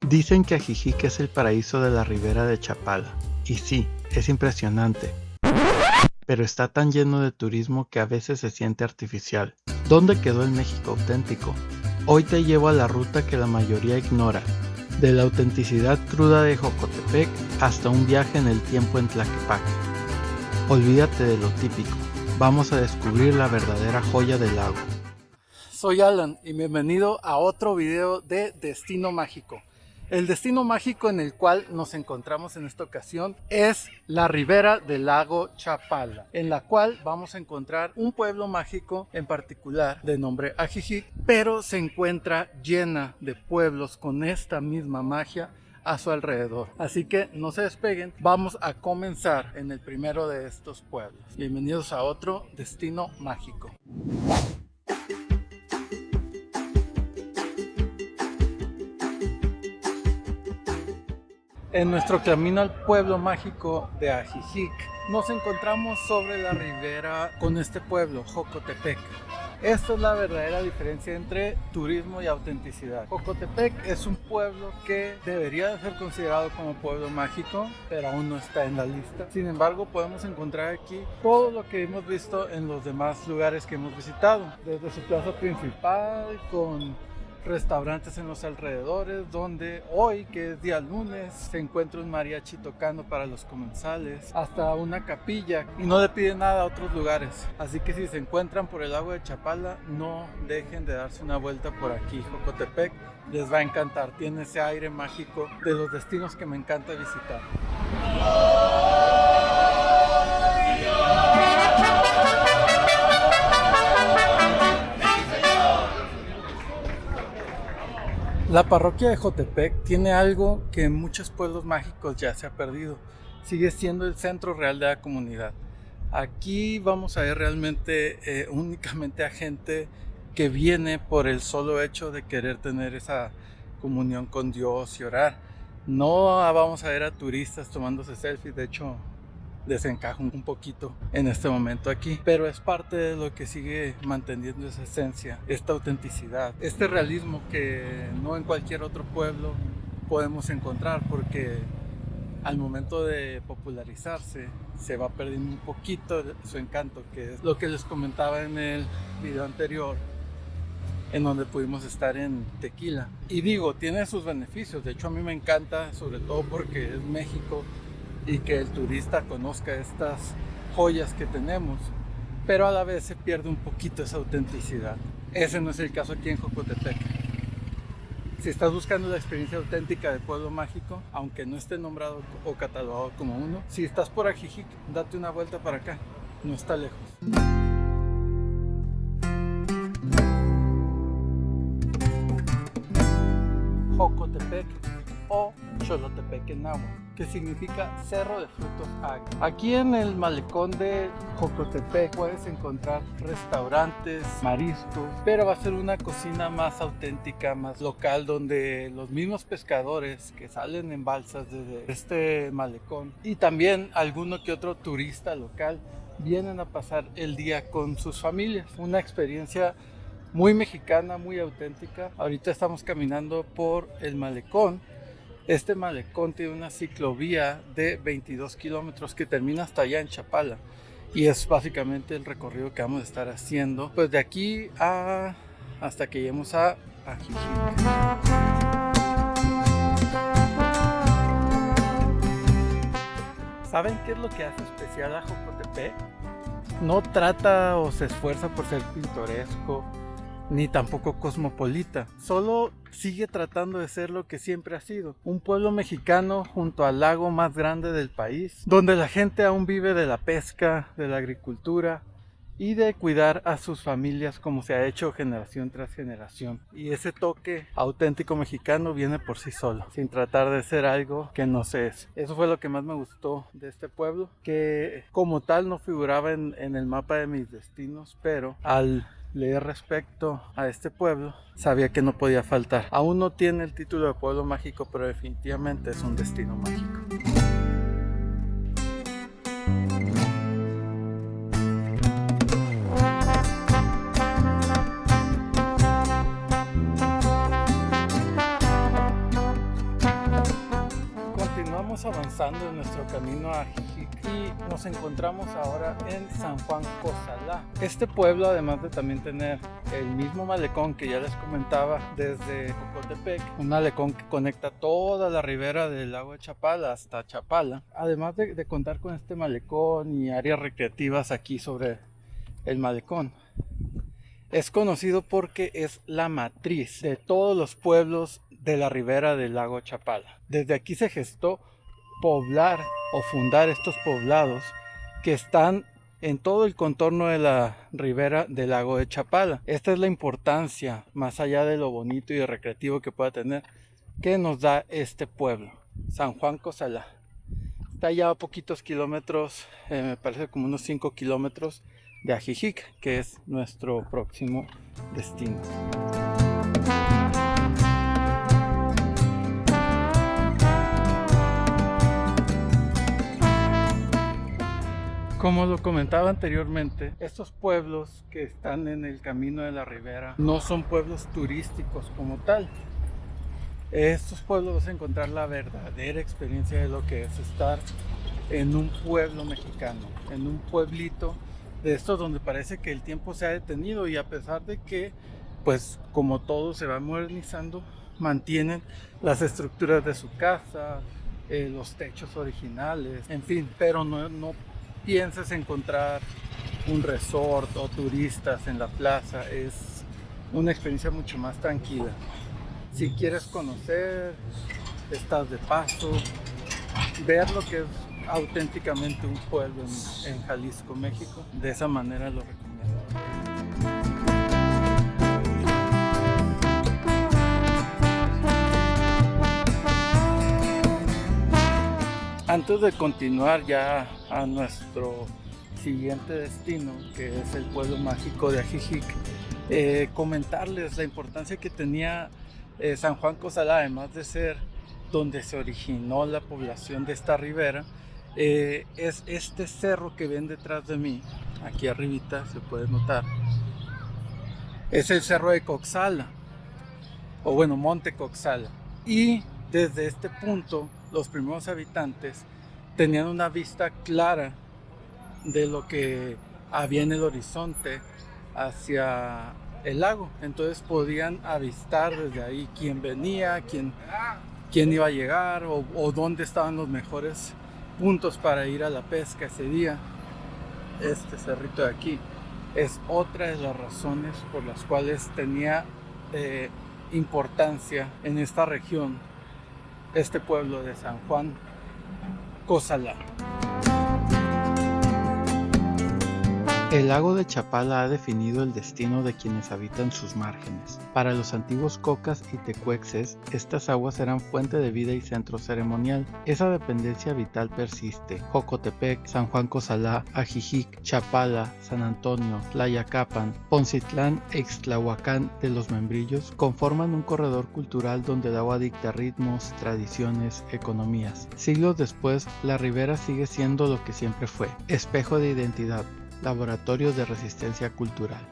Dicen que Ajijic es el paraíso de la ribera de Chapala. Y sí, es impresionante. Pero está tan lleno de turismo que a veces se siente artificial. ¿Dónde quedó el México auténtico? Hoy te llevo a la ruta que la mayoría ignora. De la autenticidad cruda de Jocotepec hasta un viaje en el tiempo en Tlaquepaque. Olvídate de lo típico. Vamos a descubrir la verdadera joya del lago. Soy Alan y bienvenido a otro video de Destino Mágico. El destino mágico en el cual nos encontramos en esta ocasión es la ribera del lago Chapala, en la cual vamos a encontrar un pueblo mágico en particular de nombre Ajijic, pero se encuentra llena de pueblos con esta misma magia a su alrededor. Así que no se despeguen, vamos a comenzar en el primero de estos pueblos. Bienvenidos a otro destino mágico. En nuestro camino al pueblo mágico de Ajijic, nos encontramos sobre la ribera con este pueblo, Jocotepec. Esta es la verdadera diferencia entre turismo y autenticidad. Jocotepec es un pueblo que debería de ser considerado como pueblo mágico, pero aún no está en la lista. Sin embargo, podemos encontrar aquí todo lo que hemos visto en los demás lugares que hemos visitado. Desde su plaza principal, con restaurantes en los alrededores, donde hoy, que es día lunes, se encuentra un mariachi tocando para los comensales, hasta una capilla, y no le piden nada a otros lugares. Así que si se encuentran por el lago de Chapala, no dejen de darse una vuelta por aquí. Jocotepec les va a encantar, tiene ese aire mágico de los destinos que me encanta visitar. La parroquia de Jocotepec tiene algo que en muchos pueblos mágicos ya se ha perdido. Sigue siendo el centro real de la comunidad. Aquí vamos a ver realmente únicamente a gente que viene por el solo hecho de querer tener esa comunión con Dios y orar. No vamos a ver a turistas tomándose selfies, de hecho desencajo un poquito en este momento aquí, pero es parte de lo que sigue manteniendo esa esencia, esta autenticidad, este realismo que no en cualquier otro pueblo podemos encontrar, porque al momento de popularizarse se va perdiendo un poquito su encanto, que es lo que les comentaba en el video anterior, en donde pudimos estar en Tequila. Y digo, tiene sus beneficios, de hecho a mí me encanta, sobre todo porque es México y que el turista conozca estas joyas que tenemos, pero a la vez se pierde un poquito esa autenticidad. Ese no es el caso aquí en Jocotepec. Si estás buscando la experiencia auténtica de pueblo mágico, aunque no esté nombrado o catalogado como uno, si estás por Ajijic, date una vuelta para acá, no está lejos. Jocotepec o Xolotepec en náhuatl, que significa Cerro de Frutos Agrios. Aquí en el malecón de Jocotepec puedes encontrar restaurantes, mariscos, pero va a ser una cocina más auténtica, más local, donde los mismos pescadores que salen en balsas desde este malecón y también alguno que otro turista local vienen a pasar el día con sus familias. Una experiencia muy mexicana, muy auténtica. Ahorita estamos caminando por el malecón. Este malecón tiene una ciclovía de 22 kilómetros que termina hasta allá en Chapala, y es básicamente el recorrido que vamos a estar haciendo pues de aquí hasta que lleguemos a Ajijic. ¿Saben qué es lo que hace especial a Jocotepec? No trata o se esfuerza por ser pintoresco, ni tampoco cosmopolita, solo sigue tratando de ser lo que siempre ha sido, un pueblo mexicano junto al lago más grande del país, donde la gente aún vive de la pesca, de la agricultura y de cuidar a sus familias como se ha hecho generación tras generación. Y ese toque auténtico mexicano viene por sí solo, sin tratar de ser algo que no se es. Eso fue lo que más me gustó de este pueblo, que como tal no figuraba en el mapa de mis destinos, pero al leer respecto a este pueblo sabía que no podía faltar. Aún no tiene el título de pueblo mágico, pero definitivamente es un destino mágico. Continuamos avanzando en nuestro camino a Ajijic y nos encontramos ahora en San Juan Cozalá. Este pueblo, además de también tener el mismo malecón que ya les comentaba desde Jocotepec, un malecón que conecta toda la ribera del lago de Chapala hasta Chapala, además de contar con este malecón y áreas recreativas aquí sobre el malecón, es conocido porque es la matriz de todos los pueblos de la ribera del lago Chapala. Desde aquí se gestó poblar o fundar estos poblados que están en todo el contorno de la ribera del lago de Chapala. Esta es la importancia, más allá de lo bonito y recreativo que pueda tener, que nos da este pueblo, San Juan Cozalá. Está ya a poquitos kilómetros, me parece como unos 5 kilómetros de Ajijic, que es nuestro próximo destino. Como lo comentaba anteriormente, estos pueblos que están en el camino de la ribera no son pueblos turísticos como tal. Estos pueblos vas a encontrar la verdadera experiencia de lo que es estar en un pueblo mexicano, en un pueblito de estos donde parece que el tiempo se ha detenido, y a pesar de que, pues como todo se va modernizando, mantienen las estructuras de su casa, los techos originales, en fin, pero no pienses encontrar un resort o turistas en la plaza. Es una experiencia mucho más tranquila. Si quieres conocer, estás de paso, ver lo que es auténticamente un pueblo en Jalisco, México, de esa manera lo recomiendo. Antes de continuar ya a nuestro siguiente destino, que es el pueblo mágico de Ajijic, comentarles la importancia que tenía San Juan Cozalá, además de ser donde se originó la población de esta ribera. Es este cerro que ven detrás de mí, aquí arribita se puede notar, es el cerro de Coxala, o bueno, Monte Coxala, y desde este punto los primeros habitantes tenían una vista clara de lo que había en el horizonte hacia el lago. Entonces podían avistar desde ahí quién venía, quién iba a llegar, o dónde estaban los mejores puntos para ir a la pesca ese día. Este cerrito de aquí es otra de las razones por las cuales tenía importancia en esta región este pueblo de San Juan Cozalá. El lago de Chapala ha definido el destino de quienes habitan sus márgenes. Para los antiguos cocas y tecuexes, estas aguas eran fuente de vida y centro ceremonial. Esa dependencia vital persiste. Jocotepec, San Juan Cozalá, Ajijic, Chapala, San Antonio, Tlayacapan, Poncitlán e Ixtlahuacán de los Membrillos conforman un corredor cultural donde el agua dicta ritmos, tradiciones, economías. Siglos después, la ribera sigue siendo lo que siempre fue: espejo de identidad, laboratorio de resistencia cultural.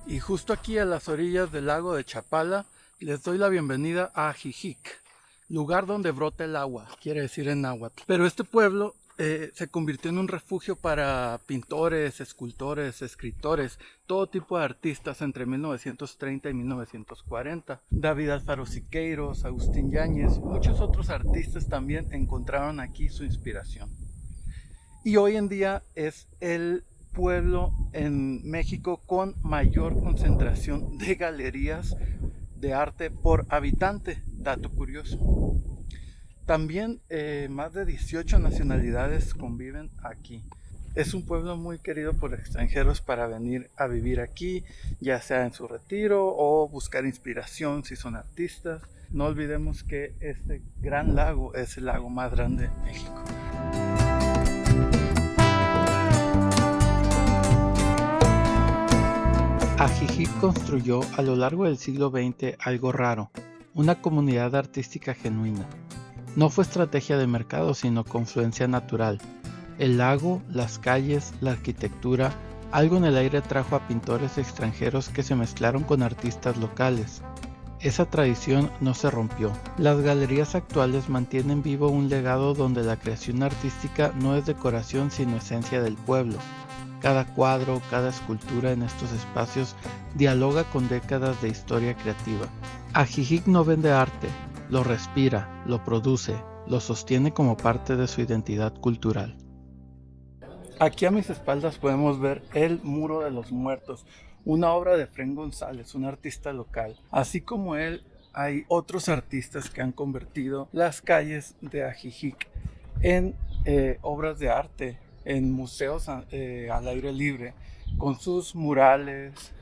Y justo aquí a las orillas del lago de Chapala les doy la bienvenida a Ajijic, lugar donde brota el agua, quiere decir en náhuatl. Pero este pueblo se convirtió en un refugio para pintores, escultores, escritores, todo tipo de artistas entre 1930 y 1940. David Alfaro Siqueiros, Agustín Yáñez, muchos otros artistas también encontraron aquí su inspiración. Y hoy en día es el pueblo en México con mayor concentración de galerías de arte por habitante, dato curioso. También más de 18 nacionalidades conviven aquí. Es un pueblo muy querido por extranjeros para venir a vivir aquí, ya sea en su retiro o buscar inspiración si son artistas. No olvidemos que este gran lago es el lago más grande de México. Ajijic construyó a lo largo del siglo XX algo raro, una comunidad artística genuina. No fue estrategia de mercado, sino confluencia natural. El lago, las calles, la arquitectura, algo en el aire atrajo a pintores extranjeros que se mezclaron con artistas locales. esa tradición no se rompió. Las galerías actuales mantienen vivo un legado donde la creación artística no es decoración sino esencia del pueblo. Cada cuadro, cada escultura en estos espacios dialoga con décadas de historia creativa. Ajijic no vende arte, lo respira, lo produce, lo sostiene como parte de su identidad cultural. Aquí a mis espaldas podemos ver el Muro de los Muertos, una obra de Efrén González, un artista local. Así como él, hay otros artistas que han convertido las calles de Ajijic en obras de arte, en museos al aire libre, con sus murales,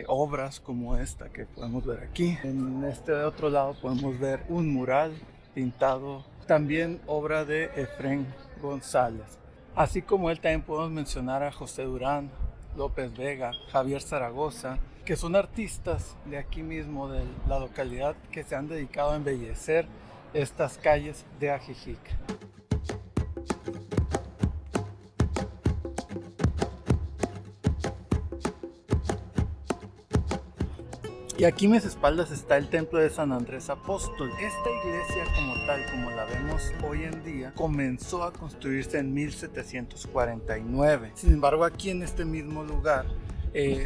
obras como esta que podemos ver aquí. En este otro lado podemos ver un mural pintado, también obra de Efrén González. Así como él, también podemos mencionar a José Durán, López Vega, Javier Zaragoza, que son artistas de aquí mismo, de la localidad, que se han dedicado a embellecer estas calles de Ajijic. Y aquí a mis espaldas está el templo de San Andrés Apóstol. Esta iglesia como tal, como la vemos hoy en día, comenzó a construirse en 1749. Sin embargo, aquí en este mismo lugar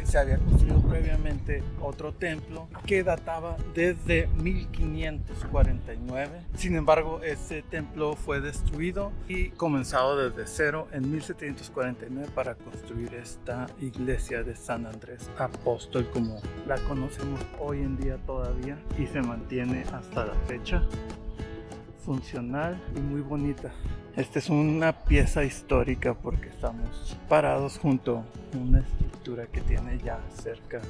se había construido previamente otro templo que databa desde 1549. Sin embargo, ese templo fue destruido y comenzado desde cero en 1749 para construir esta iglesia de San Andrés Apóstol como la conocemos hoy en día todavía y se mantiene hasta la fecha, funcional y muy bonita. Esta es una pieza histórica porque estamos parados junto a una estructura que tiene ya cerca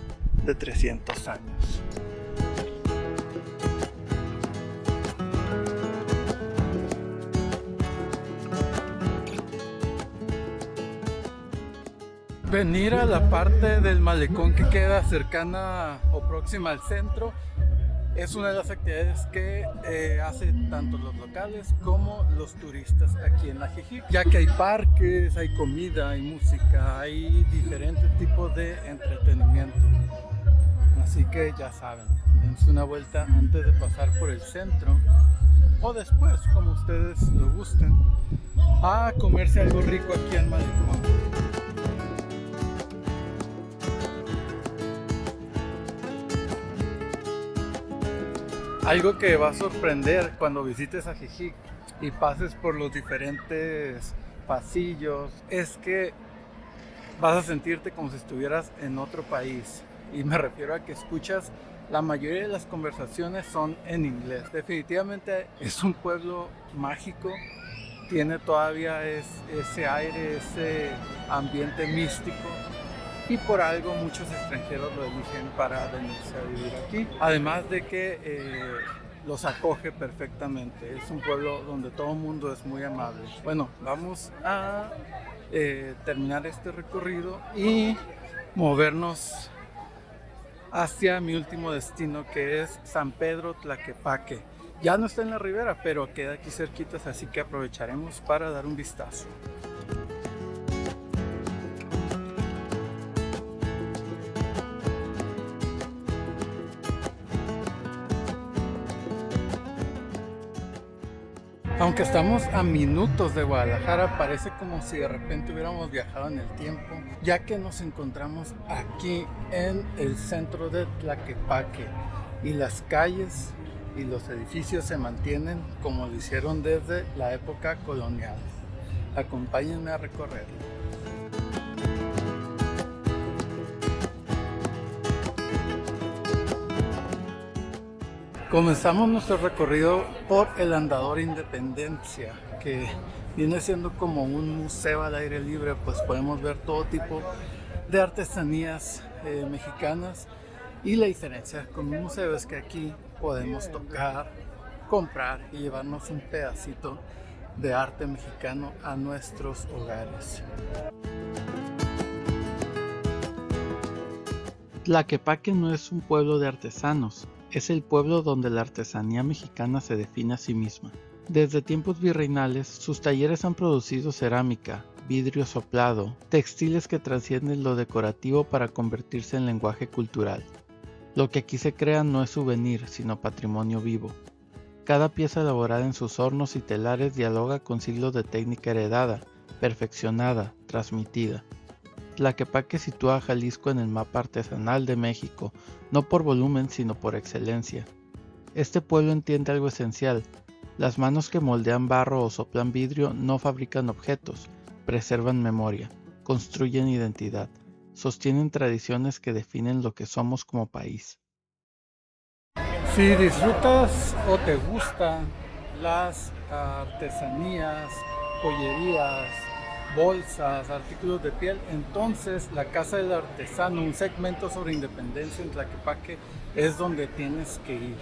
de 300 años. Venir a la parte del malecón que queda cercana o próxima al centro es una de las actividades que hacen tanto los locales como los turistas aquí en Ajijic, ya que hay parques, hay comida, hay música, hay diferentes tipos de entretenimiento. Así que ya saben, dense una vuelta antes de pasar por el centro o después, como ustedes lo gusten, a comerse algo rico aquí en malecón. Algo que va a sorprender cuando visites Ajijic y pases por los diferentes pasillos es que vas a sentirte como si estuvieras en otro país. Y me refiero a que escuchas, la mayoría de las conversaciones son en inglés. Definitivamente es un pueblo mágico, tiene todavía ese aire, ese ambiente místico. Y por algo muchos extranjeros lo eligen para venirse a vivir aquí. Además de que los acoge perfectamente. Es un pueblo donde todo el mundo es muy amable. Bueno, vamos a terminar este recorrido y movernos hacia mi último destino, que es San Pedro Tlaquepaque. Ya no está en la ribera, pero queda aquí cerquitas, así que aprovecharemos para dar un vistazo. Aunque estamos a minutos de Guadalajara, parece como si de repente hubiéramos viajado en el tiempo, ya que nos encontramos aquí en el centro de Tlaquepaque y las calles y los edificios se mantienen como lo hicieron desde la época colonial. Acompáñenme a recorrerlo. Comenzamos nuestro recorrido por el Andador Independencia, que viene siendo como un museo al aire libre, pues podemos ver todo tipo de artesanías mexicanas, y la diferencia con un museo es que aquí podemos tocar, comprar y llevarnos un pedacito de arte mexicano a nuestros hogares. Tlaquepaque no es un pueblo de artesanos, es el pueblo donde la artesanía mexicana se define a sí misma. Desde tiempos virreinales, sus talleres han producido cerámica, vidrio soplado, textiles que trascienden lo decorativo para convertirse en lenguaje cultural. Lo que aquí se crea no es souvenir, sino patrimonio vivo. Cada pieza elaborada en sus hornos y telares dialoga con siglos de técnica heredada, perfeccionada, transmitida. Tlaquepaque sitúa a Jalisco en el mapa artesanal de México, no por volumen sino por excelencia. Este pueblo entiende algo esencial: las manos que moldean barro o soplan vidrio no fabrican objetos, preservan memoria, construyen identidad, sostienen tradiciones que definen lo que somos como país. Si disfrutas o te gustan las artesanías, joyerías, bolsas, artículos de piel, entonces la Casa del Artesano, un segmento sobre independencia en Tlaquepaque, es donde tienes que ir.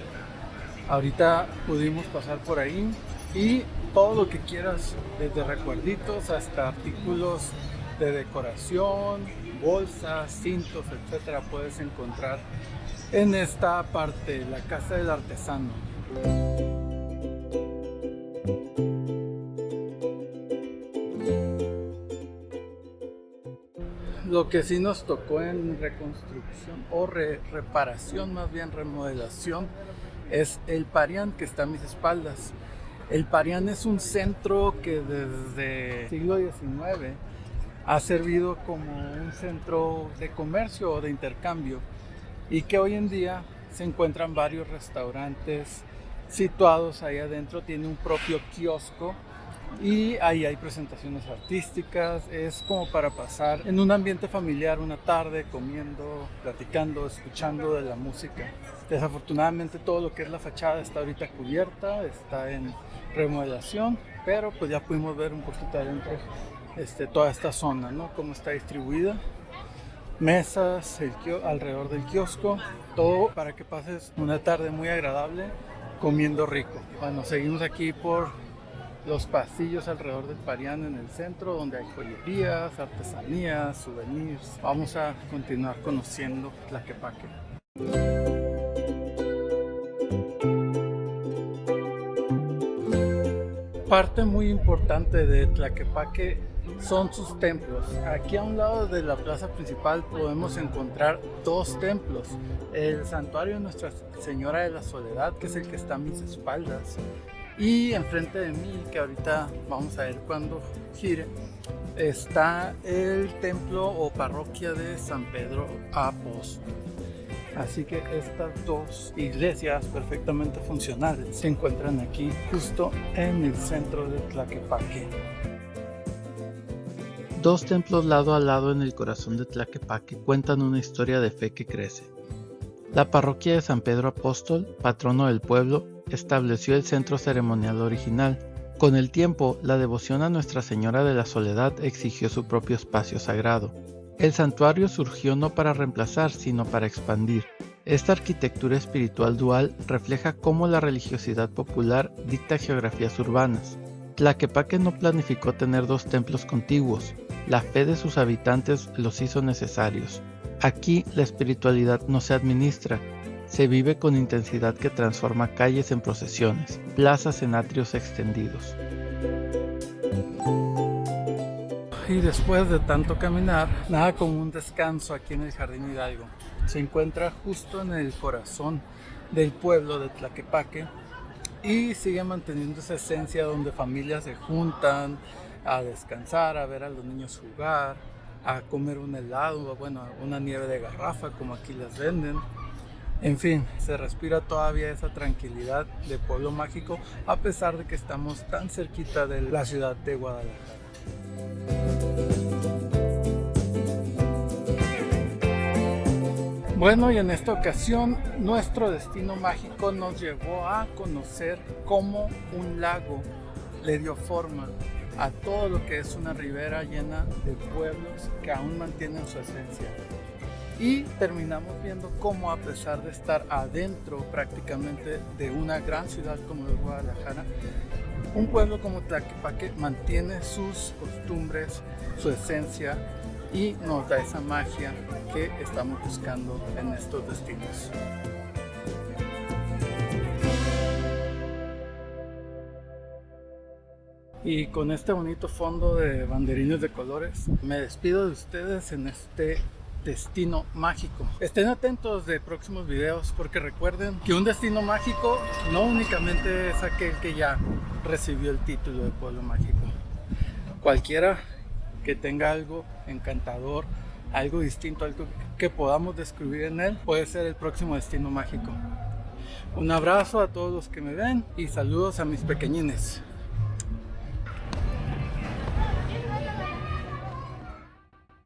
Ahorita pudimos pasar por ahí y todo lo que quieras, desde recuerditos hasta artículos de decoración, bolsas, cintos, etcétera, puedes encontrar en esta parte, la Casa del Artesano. Lo que sí nos tocó en reconstrucción o reparación, más bien remodelación, es el Parián, que está a mis espaldas. El Parián es un centro que desde el siglo XIX ha servido como un centro de comercio o de intercambio, y que hoy en día se encuentran varios restaurantes situados ahí adentro. Tiene un propio kiosco y ahí hay presentaciones artísticas. Es como para pasar en un ambiente familiar una tarde comiendo, platicando, escuchando de la música. Desafortunadamente todo lo que es la fachada está ahorita cubierta, está en remodelación, pero pues ya pudimos ver un poquito adentro toda esta zona, ¿no? Cómo está distribuida. Mesas alrededor del kiosco, todo para que pases una tarde muy agradable comiendo rico. Bueno, seguimos aquí por los pasillos alrededor del Parián en el centro, donde hay joyerías, artesanías, souvenirs. Vamos a continuar conociendo Tlaquepaque. Parte muy importante de Tlaquepaque son sus templos. Aquí a un lado de la plaza principal podemos encontrar dos templos: el santuario de Nuestra Señora de la Soledad, que es el que está a mis espaldas, y enfrente de mí, que ahorita vamos a ver cuando gire, está el templo o parroquia de San Pedro Apóstol. Así que estas dos iglesias perfectamente funcionales se encuentran aquí justo en el centro de Tlaquepaque. Dos templos lado a lado en el corazón de Tlaquepaque cuentan una historia de fe que crece. La parroquia de San Pedro Apóstol, patrono del pueblo, estableció el centro ceremonial original. Con el tiempo, la devoción a Nuestra Señora de la Soledad exigió su propio espacio sagrado. El santuario surgió no para reemplazar, sino para expandir. Esta arquitectura espiritual dual refleja cómo la religiosidad popular dicta geografías urbanas. Tlaquepaque no planificó tener dos templos contiguos. La fe de sus habitantes los hizo necesarios. Aquí la espiritualidad no se administra, se vive con intensidad que transforma calles en procesiones, plazas en atrios extendidos. Y después de tanto caminar, nada como un descanso aquí en el Jardín Hidalgo. Se encuentra justo en el corazón del pueblo de Tlaquepaque y sigue manteniendo esa esencia donde familias se juntan a descansar, a ver a los niños jugar, a comer un helado, bueno, una nieve de garrafa como aquí las venden. En fin, se respira todavía esa tranquilidad de pueblo mágico, a pesar de que estamos tan cerquita de la ciudad de Guadalajara. Bueno, y en esta ocasión nuestro destino mágico nos llevó a conocer cómo un lago le dio forma a todo lo que es una ribera llena de pueblos que aún mantienen su esencia. Y terminamos viendo cómo, a pesar de estar adentro prácticamente de una gran ciudad como es Guadalajara, un pueblo como Tlaquepaque mantiene sus costumbres, su esencia, y nos da esa magia que estamos buscando en estos destinos. Y con este bonito fondo de banderines de colores, me despido de ustedes en este destino mágico. Estén atentos de próximos videos porque recuerden que un destino mágico no únicamente es aquel que ya recibió el título de pueblo mágico. Cualquiera que tenga algo encantador, algo distinto, algo que podamos descubrir en él, puede ser el próximo destino mágico. Un abrazo a todos los que me ven y saludos a mis pequeñines.